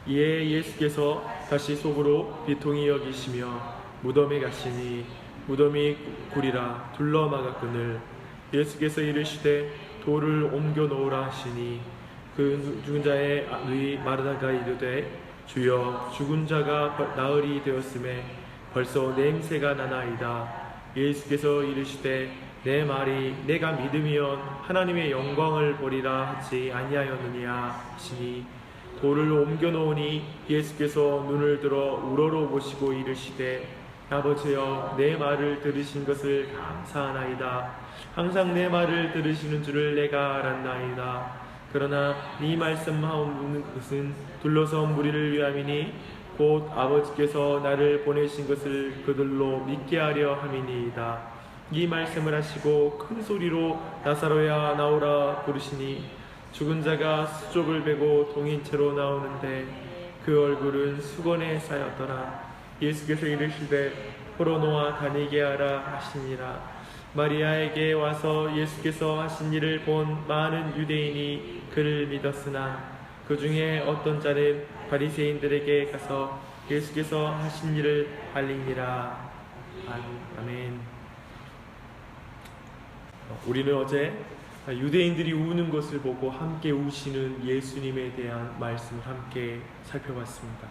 이에 예수께서 다시 속으로 비통히 여기시며 무덤에 가시니 무덤이 굴이라 둘러 막았거늘 예수께서 이르시되 돌을 옮겨 놓으라 하시니 그 죽은 자의 누이 마르다가 이르되 주여 죽은 자가 나흘이 되었음에 벌써 냄새가 나나이다. 예수께서 이르시되 내 말이 내가 믿으면 하나님의 영광을 보리라 하지 아니하였느냐 하시니 돌을 옮겨 놓으니 예수께서 눈을 들어 우러러 보시고 이르시되 아버지여 내 말을 들으신 것을 감사하나이다. 항상 내 말을 들으시는 줄을 내가 알았나이다. 그러나 네 말씀하옵는 것은 둘러서 무리를 위함이니 곧 아버지께서 나를 보내신 것을 그들로 믿게 하려 함이니이다. 이 말씀을 하시고 큰 소리로 나사로야 나오라 부르시니 죽은 자가 수족을 베고 동인 채로 나오는데 그 얼굴은 수건에 쌓였더라. 예수께서 이르시되 포로노아 다니게 하라 하시니라. 마리아에게 와서 예수께서 하신 일을 본 많은 유대인이 그를 믿었으나 그 중에 어떤 자는 바리새인들에게 가서 예수께서 하신 일을 알리니라. 아멘. 우리는 어제 유대인들이 우는 것을 보고 함께 우시는 예수님에 대한 말씀을 함께 살펴봤습니다.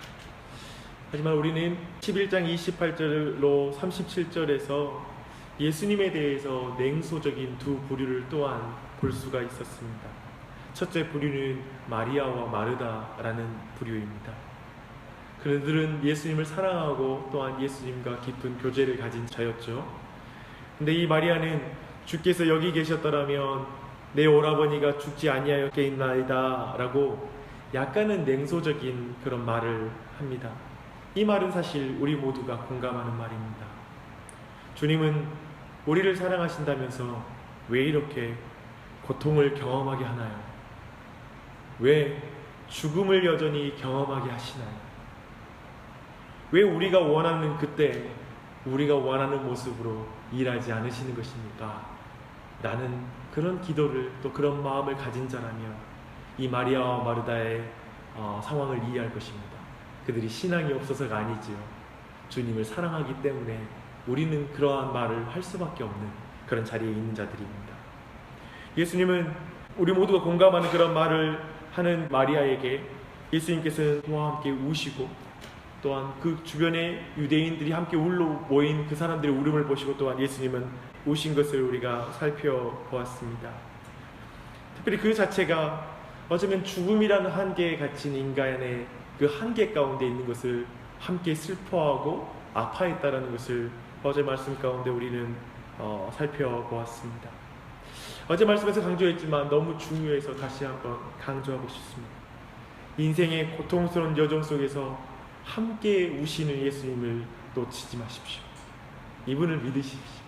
하지만 우리는 11장 28절로 37절에서 예수님에 대해서 냉소적인 두 부류를 또한 볼 수가 있었습니다. 첫째 부류는 마리아와 마르다라는 부류입니다. 그들은 예수님을 사랑하고 또한 예수님과 깊은 교제를 가진 자였죠. 근데 이 마리아는 주께서 여기 계셨더라면 내 오라버니가 죽지 아니하였겠나이다 라고 약간은 냉소적인 그런 말을 합니다. 이 말은 사실 우리 모두가 공감하는 말입니다. 주님은 우리를 사랑하신다면서 왜 이렇게 고통을 경험하게 하나요? 왜 죽음을 여전히 경험하게 하시나요? 왜 우리가 원하는 그때 우리가 원하는 모습으로 일하지 않으시는 것입니까? 나는 그런 기도를 또 그런 마음을 가진 자라면 이 마리아와 마르다의 상황을 이해할 것입니다. 그들이 신앙이 없어서가 아니지요. 주님을 사랑하기 때문에 우리는 그러한 말을 할 수밖에 없는 그런 자리에 있는 자들입니다. 예수님은 우리 모두가 공감하는 그런 말을 하는 마리아에게 예수님께서는 그와 함께 우시고 또한 그 주변에 유대인들이 함께 울러 모인 그 사람들의 울음을 보시고 또한 예수님은 우신 것을 우리가 살펴보았습니다. 특별히 그 자체가 어쩌면 죽음이라는 한계에 갇힌 인간의 그 한계 가운데 있는 것을 함께 슬퍼하고 아파했다라는 것을 어제 말씀 가운데 우리는 살펴보았습니다. 어제 말씀에서 강조했지만 너무 중요해서 다시 한번 강조하고 싶습니다. 인생의 고통스러운 여정 속에서 함께 우시는 예수님을 놓치지 마십시오. 이분을 믿으십시오.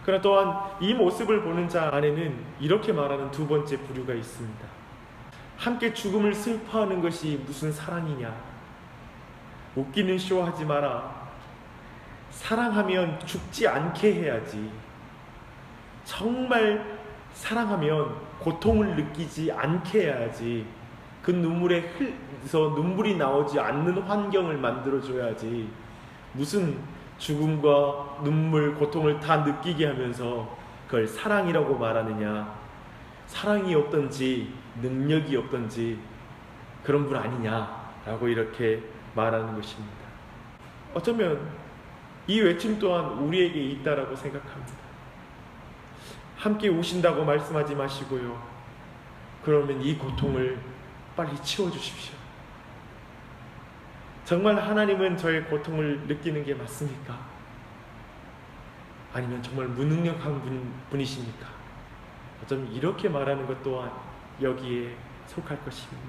그러나 또한 이 모습을 보는 자 안에는 이렇게 말하는 두 번째 부류가 있습니다. 함께 죽음을 슬퍼하는 것이 무슨 사랑이냐? 웃기는 쇼 하지 마라. 사랑하면 죽지 않게 해야지. 정말 사랑하면 고통을 느끼지 않게 해야지. 그 눈물에 흘러서 눈물이 나오지 않는 환경을 만들어줘야지. 무슨 죽음과 눈물, 고통을 다 느끼게 하면서 그걸 사랑이라고 말하느냐. 사랑이 없던지 능력이 없던지 그런 분 아니냐라고 이렇게 말하는 것입니다. 어쩌면 이 외침 또한 우리에게 있다라고 생각합니다. 함께 우신다고 말씀하지 마시고요. 그러면 이 고통을 빨리 치워주십시오. 정말 하나님은 저의 고통을 느끼는 게 맞습니까? 아니면 정말 무능력한 분이십니까? 어쩌면 이렇게 말하는 것 또한 여기에 속할 것입니다.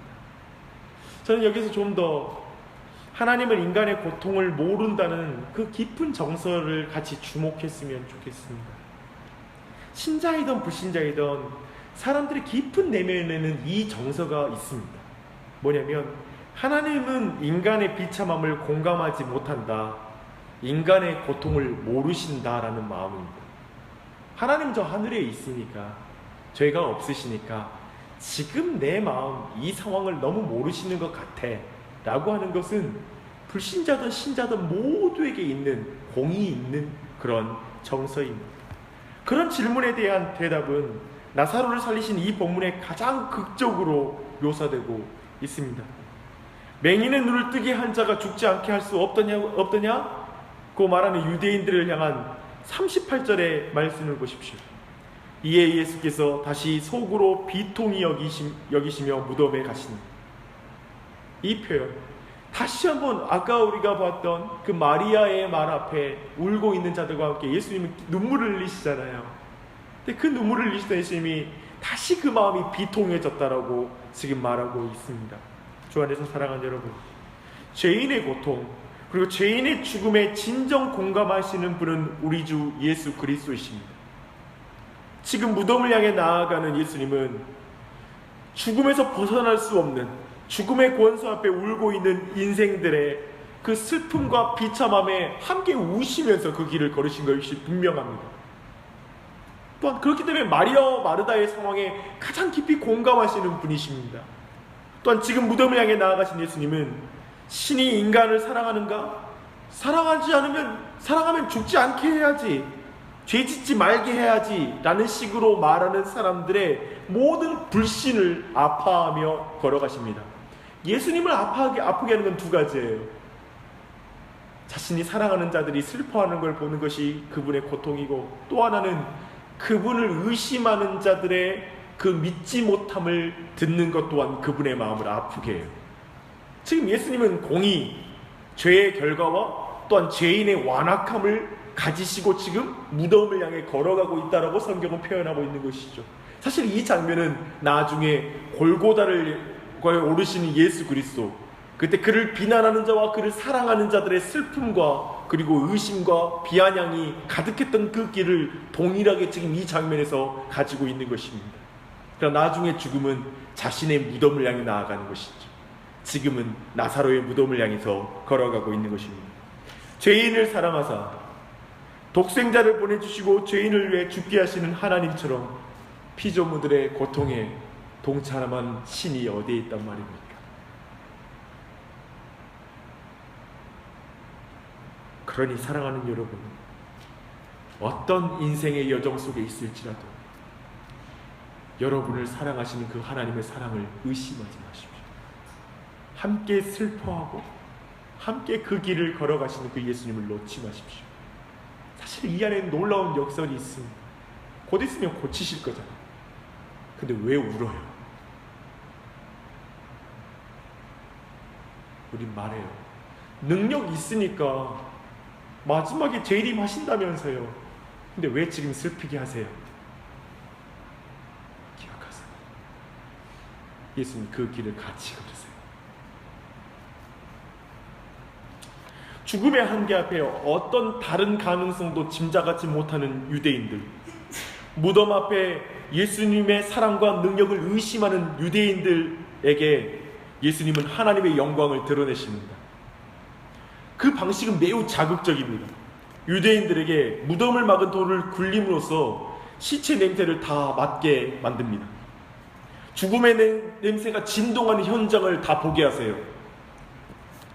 저는 여기서 좀 더 하나님은 인간의 고통을 모른다는 그 깊은 정서를 같이 주목했으면 좋겠습니다. 신자이든 불신자이든 사람들의 깊은 내면에는 이 정서가 있습니다. 뭐냐면 하나님은 인간의 비참함을 공감하지 못한다. 인간의 고통을 모르신다라는 마음입니다. 하나님 저 하늘에 있으니까 죄가 없으시니까 지금 내 마음, 이 상황을 너무 모르시는 것 같아 라고 하는 것은 불신자든 신자든 모두에게 있는 공이 있는 그런 정서입니다. 그런 질문에 대한 대답은 나사로를 살리신 이 본문에 가장 극적으로 묘사되고 있습니다. 맹인의 눈을 뜨게 한 자가 죽지 않게 할 수 없더냐? 그 말하는 유대인들을 향한 38절의 말씀을 보십시오. 이에 예수께서 다시 속으로 비통히 여기시며 무덤에 가시니, 이 표현 다시 한번 아까 우리가 봤던 그 마리아의 말 앞에 울고 있는 자들과 함께 예수님이 눈물을 흘리시잖아요. 근데 그 눈물을 흘리시던 예수님이 다시 그 마음이 비통해졌다라고 지금 말하고 있습니다. 주 안에서 사랑하는 여러분, 죄인의 고통 그리고 죄인의 죽음에 진정 공감하시는 분은 우리 주 예수 그리스도이십니다. 지금 무덤을 향해 나아가는 예수님은 죽음에서 벗어날 수 없는 죽음의 권수 앞에 울고 있는 인생들의 그 슬픔과 비참함에 함께 우시면서 그 길을 걸으신 것이 분명합니다. 또한 그렇기 때문에 마리아와 마르다의 상황에 가장 깊이 공감하시는 분이십니다. 또한 지금 무덤을 향해 나아가신 예수님은 신이 인간을 사랑하는가? 사랑하면 죽지 않게 해야지, 죄 짓지 말게 해야지 라는 식으로 말하는 사람들의 모든 불신을 아파하며 걸어가십니다. 예수님을 아프게 하는 건 두 가지예요. 자신이 사랑하는 자들이 슬퍼하는 걸 보는 것이 그분의 고통이고, 또 하나는 그분을 의심하는 자들의 그 믿지 못함을 듣는 것 또한 그분의 마음을 아프게 해요. 지금 예수님은 공의, 죄의 결과와 또한 죄인의 완악함을 가지시고 지금 무덤을 향해 걸어가고 있다라고 성경은 표현하고 있는 것이죠. 사실 이 장면은 나중에 골고다를 오르시는 예수 그리스도, 그때 그를 비난하는 자와 그를 사랑하는 자들의 슬픔과 그리고 의심과 비아냥이 가득했던 그 길을 동일하게 지금 이 장면에서 가지고 있는 것입니다. 그러나 나중에 죽음은 자신의 무덤을 향해 나아가는 것이죠. 지금은 나사로의 무덤을 향해서 걸어가고 있는 것입니다. 죄인을 사랑하사 독생자를 보내주시고 죄인을 위해 죽게 하시는 하나님처럼 피조물들의 고통에 동참한 신이 어디에 있단 말입니까? 그러니 사랑하는 여러분, 어떤 인생의 여정 속에 있을지라도 여러분을 사랑하시는 그 하나님의 사랑을 의심하지 마십시오. 함께 슬퍼하고 함께 그 길을 걸어가시는 그 예수님을 놓지 마십시오. 사실 이 안에 놀라운 역설이 있습니다. 곧 있으면 고치실 거잖아요. 근데 왜 울어요? 우린 말해요. 능력 있으니까 마지막에 재림하신다면서요. 근데 왜 지금 슬프게 하세요? 기억하세요. 예수님 그 길을 같이 걸으세요. 죽음의 한계 앞에 어떤 다른 가능성도 짐작하지 못하는 유대인들, 무덤 앞에 예수님의 사랑과 능력을 의심하는 유대인들에게 예수님은 하나님의 영광을 드러내십니다. 그 방식은 매우 자극적입니다. 유대인들에게 무덤을 막은 돌을 굴림으로써 시체 냄새를 다 맡게 만듭니다. 죽음의 냄새가 진동하는 현장을 다 보게 하세요.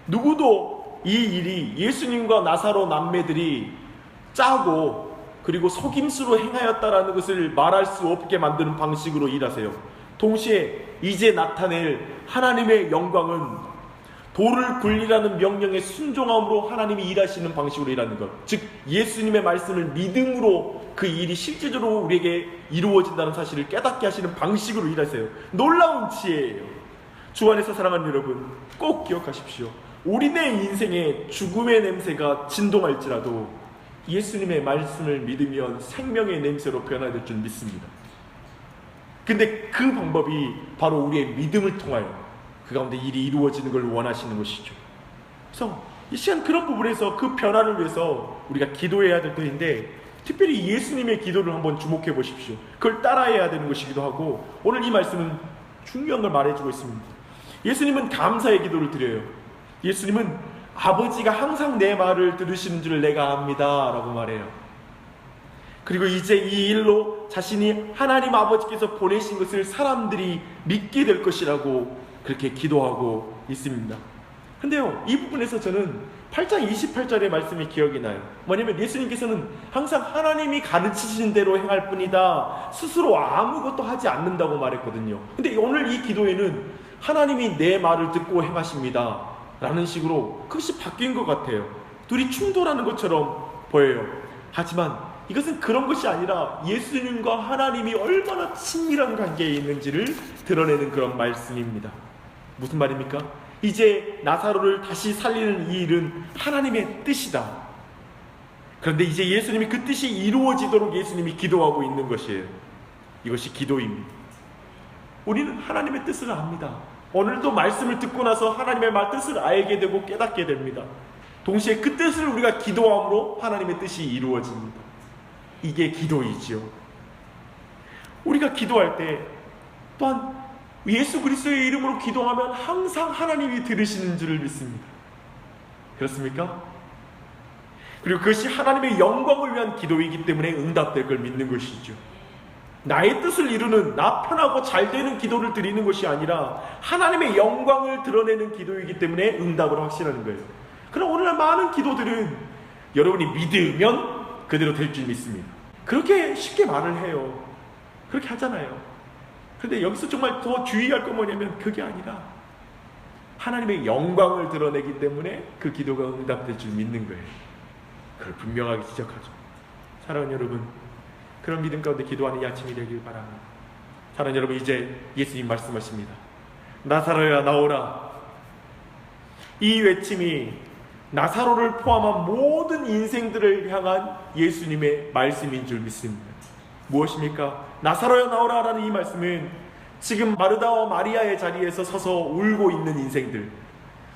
누구도 이 일이 예수님과 나사로 남매들이 짜고 그리고 속임수로 행하였다라는 것을 말할 수 없게 만드는 방식으로 일하세요. 동시에 이제 나타낼 하나님의 영광은 돌을 굴리라는 명령에 순종함으로 하나님이 일하시는 방식으로 일하는 것, 즉 예수님의 말씀을 믿음으로 그 일이 실제적으로 우리에게 이루어진다는 사실을 깨닫게 하시는 방식으로 일하세요. 놀라운 지혜예요. 주 안에서 사랑하는 여러분, 꼭 기억하십시오. 우리네 인생에 죽음의 냄새가 진동할지라도 예수님의 말씀을 믿으면 생명의 냄새로 변화될 줄 믿습니다. 근데 그 방법이 바로 우리의 믿음을 통하여 그 가운데 일이 이루어지는 걸 원하시는 것이죠. 그래서 이 시간 그런 부분에서 그 변화를 위해서 우리가 기도해야 될 때인데, 특별히 예수님의 기도를 한번 주목해 보십시오. 그걸 따라해야 되는 것이기도 하고, 오늘 이 말씀은 중요한 걸 말해주고 있습니다. 예수님은 감사의 기도를 드려요. 예수님은 아버지가 항상 내 말을 들으시는 줄 내가 압니다 라고 말해요. 그리고 이제 이 일로 그리스도 자신이 하나님 아버지께서 보내신 것을 사람들이 믿게 될 것이라고 그렇게 기도하고 있습니다. 근데요, 이 부분에서 저는 8장 28절의 말씀이 기억이 나요. 뭐냐면 예수님께서는 항상 하나님이 가르치신 대로 행할 뿐이다, 스스로 아무것도 하지 않는다고 말했거든요. 근데 오늘 이 기도에는 하나님이 내 말을 듣고 행하십니다 라는 식으로 그것이 바뀐 것 같아요. 둘이 충돌하는 것처럼 보여요. 하지만 이것은 그런 것이 아니라 예수님과 하나님이 얼마나 친밀한 관계에 있는지를 드러내는 그런 말씀입니다. 무슨 말입니까? 이제 나사로를 다시 살리는 이 일은 하나님의 뜻이다. 그런데 이제 예수님이 그 뜻이 이루어지도록 예수님이 기도하고 있는 것이에요. 이것이 기도입니다. 우리는 하나님의 뜻을 압니다. 오늘도 말씀을 듣고 나서 하나님의 뜻을 알게 되고 깨닫게 됩니다. 동시에 그 뜻을 우리가 기도함으로 하나님의 뜻이 이루어집니다. 이게 기도이지요. 우리가 기도할 때 또한 예수 그리스도의 이름으로 기도하면 항상 하나님이 들으시는 줄을 믿습니다. 그렇습니까? 그리고 그것이 하나님의 영광을 위한 기도이기 때문에 응답될 걸 믿는 것이죠. 나의 뜻을 이루는, 나 편하고 잘 되는 기도를 드리는 것이 아니라 하나님의 영광을 드러내는 기도이기 때문에 응답을 확신하는 거예요. 그럼 오늘날 많은 기도들은 여러분이 믿으면 그대로 될 줄 믿습니다. 그렇게 쉽게 말을 해요. 그렇게 하잖아요. 그런데 여기서 정말 더 주의할 건 뭐냐면 그게 아니라 하나님의 영광을 드러내기 때문에 그 기도가 응답될 줄 믿는 거예요. 그걸 분명하게 지적하죠. 사랑하는 여러분, 그런 믿음 가운데 기도하는 이 아침이 되길 바랍니다. 사랑하는 여러분, 이제 예수님 말씀하십니다. 나사로야 나오라. 이 외침이 나사로를 포함한 모든 인생들을 향한 예수님의 말씀인 줄 믿습니다. 무엇입니까? 나사로야 나오라 라는 이 말씀은 지금 마르다와 마리아의 자리에서 서서 울고 있는 인생들,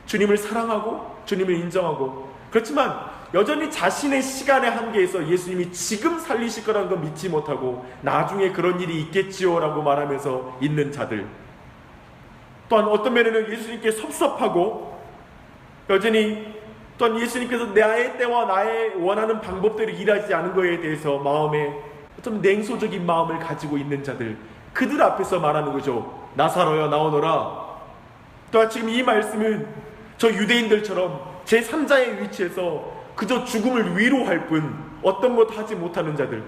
주님을 사랑하고 주님을 인정하고, 그렇지만 여전히 자신의 시간의 한계에서 예수님이 지금 살리실 거라는 걸 믿지 못하고 나중에 그런 일이 있겠지요 라고 말하면서 있는 자들, 또한 어떤 면에는 예수님께 섭섭하고 여전히 또한 예수님께서 나의 때와 나의 원하는 방법대로 일하지 않은 것에 대해서 마음에 좀 냉소적인 마음을 가지고 있는 자들, 그들 앞에서 말하는 거죠. 나사로야 나오너라. 또한 지금 이 말씀은 저 유대인들처럼 제3자의 위치에서 그저 죽음을 위로할 뿐 어떤 것도 하지 못하는 자들,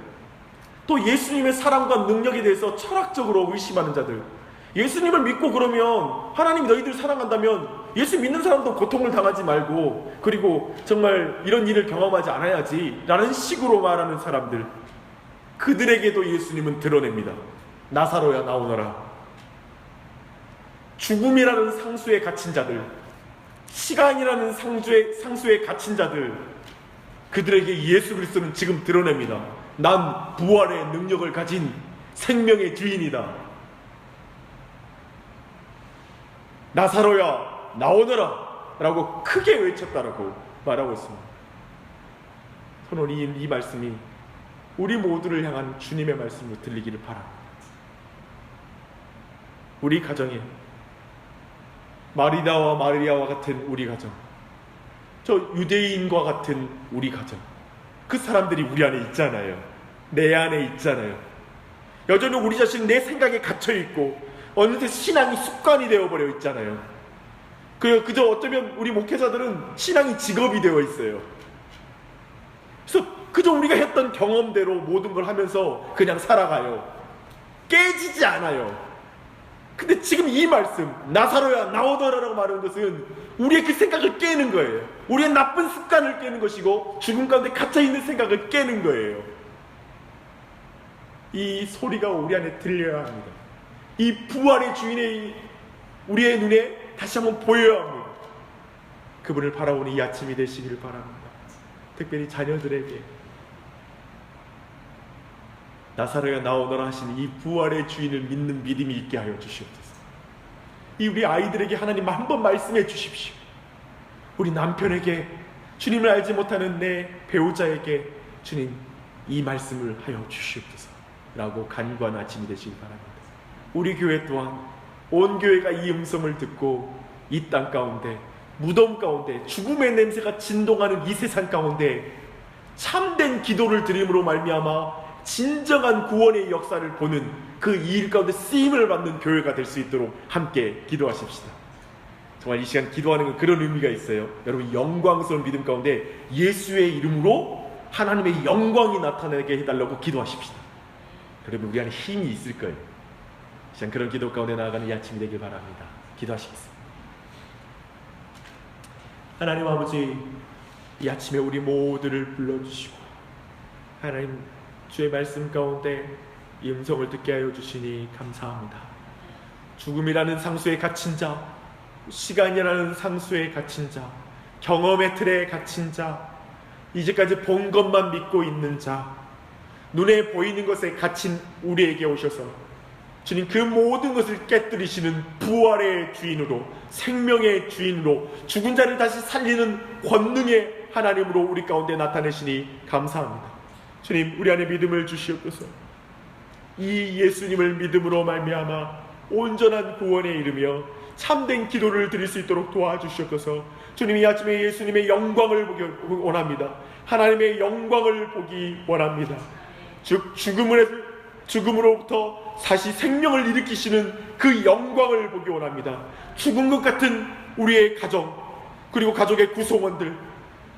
또 예수님의 사랑과 능력에 대해서 철학적으로 의심하는 자들, 예수님을 믿고 그러면 하나님이 너희들 사랑한다면 예수 믿는 사람도 고통을 당하지 말고 그리고 정말 이런 일을 경험하지 않아야지 라는 식으로 말하는 사람들, 그들에게도 예수님은 드러냅니다. 나사로야 나오너라. 죽음이라는 상수에 갇힌 자들, 시간이라는 상수에 갇힌 자들, 그들에게 예수 그리스도는 지금 드러냅니다. 난 부활의 능력을 가진 생명의 주인이다. 나사로야 나오너라 라고 크게 외쳤다라고 말하고 있습니다. 저는 이 말씀이 우리 모두를 향한 주님의 말씀으로 들리기를 바랍니다. 우리 가정에 마리다와 마리아와 같은 우리 가정, 저 유대인과 같은 우리 가정, 그 사람들이 우리 안에 있잖아요. 내 안에 있잖아요. 여전히 우리 자신은 내 생각에 갇혀있고 어느새 신앙이 습관이 되어버려 있잖아요. 그저 어쩌면 우리 목회자들은 신앙이 직업이 되어 있어요. 그래서 그저 우리가 했던 경험대로 모든 걸 하면서 그냥 살아가요. 깨지지 않아요. 근데 지금 이 말씀, 나사로야 나오너라라고 말하는 것은 우리의 그 생각을 깨는 거예요. 우리의 나쁜 습관을 깨는 것이고 죽음 가운데 갇혀있는 생각을 깨는 거예요. 이 소리가 우리 안에 들려야 합니다. 이 부활의 주인의 우리의 눈에 다시 한번 보여야 합니다. 그분을 바라보는 이 아침이 되시기를 바랍니다. 특별히 자녀들에게 나사로야 나오너라 하신 이 부활의 주인을 믿는 믿음이 있게 하여 주시옵소서. 이 우리 아이들에게 하나님 한번 말씀해 주십시오. 우리 남편에게, 주님을 알지 못하는 내 배우자에게 주님 이 말씀을 하여 주시옵소서 라고 간구하는 아침이 되시기 바랍니다. 우리 교회 또한 온 교회가 이 음성을 듣고 이 땅 가운데, 무덤 가운데, 죽음의 냄새가 진동하는 이 세상 가운데 참된 기도를 드림으로 말미암아 진정한 구원의 역사를 보는 그 일 가운데 쓰임을 받는 교회가 될 수 있도록 함께 기도하십시다. 정말 이 시간 기도하는 건 그런 의미가 있어요. 여러분, 영광스러운 믿음 가운데 예수의 이름으로 하나님의 영광이 나타나게 해달라고 기도하십시다. 그러면 우리 안에 힘이 있을 거예요. 이 시간 그런 기도 가운데 나아가는 이 아침이 되길 바랍니다. 기도하시겠습니다. 하나님 아버지, 이 아침에 우리 모두를 불러주시고 하나님 주의 말씀 가운데 이 음성을 듣게 하여 주시니 감사합니다. 죽음이라는 상수에 갇힌 자, 시간이라는 상수에 갇힌 자, 경험의 틀에 갇힌 자, 이제까지 본 것만 믿고 있는 자, 눈에 보이는 것에 갇힌 우리에게 오셔서 주님 그 모든 것을 깨뜨리시는 부활의 주인으로, 생명의 주인으로, 죽은 자를 다시 살리는 권능의 하나님으로 우리 가운데 나타내시니 감사합니다. 주님, 우리 안에 믿음을 주시옵소서. 이 예수님을 믿음으로 말미암아 온전한 구원에 이르며 참된 기도를 드릴 수 있도록 도와주시옵소서. 주님, 이 아침에 예수님의 영광을 보기 원합니다. 하나님의 영광을 보기 원합니다. 즉 죽음으로부터 다시 생명을 일으키시는 그 영광을 보기 원합니다. 죽은 것 같은 우리의 가정, 그리고 가족의 구성원들,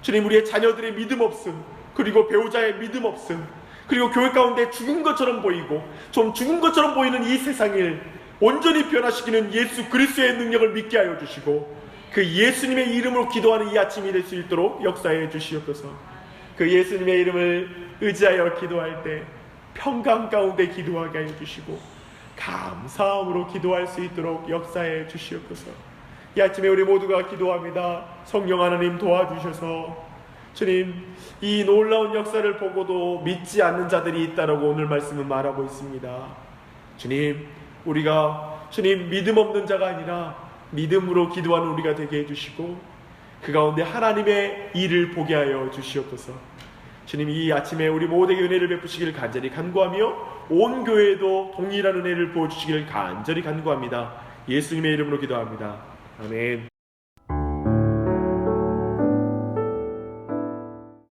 주님, 우리의 자녀들의 믿음 없음, 그리고 배우자의 믿음 없음, 그리고 교회 가운데 죽은 것처럼 보이고 좀 죽은 것처럼 보이는 이 세상을 온전히 변화시키는 예수 그리스도의 능력을 믿게 하여 주시고, 그 예수님의 이름으로 기도하는 이 아침이 될 수 있도록 역사해 주시옵소서. 그 예수님의 이름을 의지하여 기도할 때 평강 가운데 기도하게 하여 주시고 감사함으로 기도할 수 있도록 역사해 주시옵소서. 이 아침에 우리 모두가 기도합니다. 성령 하나님 도와주셔서 주님, 이 놀라운 역사를 보고도 믿지 않는 자들이 있다라고 오늘 말씀은 말하고 있습니다. 주님, 우리가 주님 믿음 없는 자가 아니라 믿음으로 기도하는 우리가 되게 해주시고 그 가운데 하나님의 일을 보게 하여 주시옵소서. 주님, 이 아침에 우리 모두에게 은혜를 베푸시기를 간절히 간구하며 온 교회에도 동일한 은혜를 부어주시기를 간절히 간구합니다. 예수님의 이름으로 기도합니다. 아멘.